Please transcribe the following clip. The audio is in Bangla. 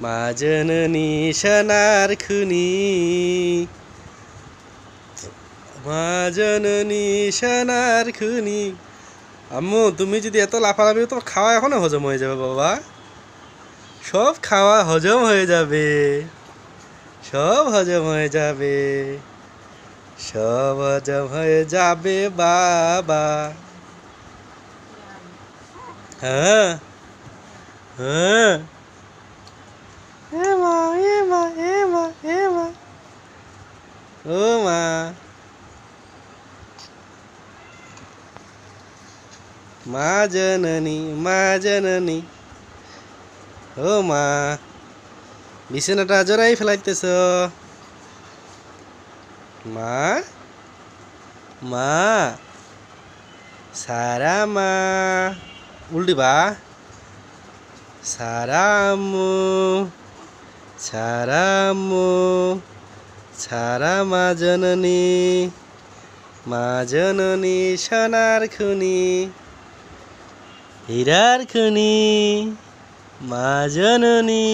মা জননী সোনার খুনি, মা জননী সোনার খুনি। আম্মু তুমি যদি এত লাফালাফি তোমার খাওয়া এখনো হজম হয়ে যাবে বাবা, সব খাওয়া হজম হয়ে যাবে, সব হজম হয়ে যাবে, সব হজম হয়ে যাবে বাবা। হ্যাঁ হ্যাঁ, এমা এমা এমা এমা, ও মা, মা জননী মা জননী, ও মা, বিছানাটা জোড়াই ফেলাইতেছ। মা মা, সারা মা, উল্টিবা, সারা আম্মু, সারা আম্মু, সারা মা জননী, মা জননী সোনার খুনি, হীরার খুনি, মা জননী।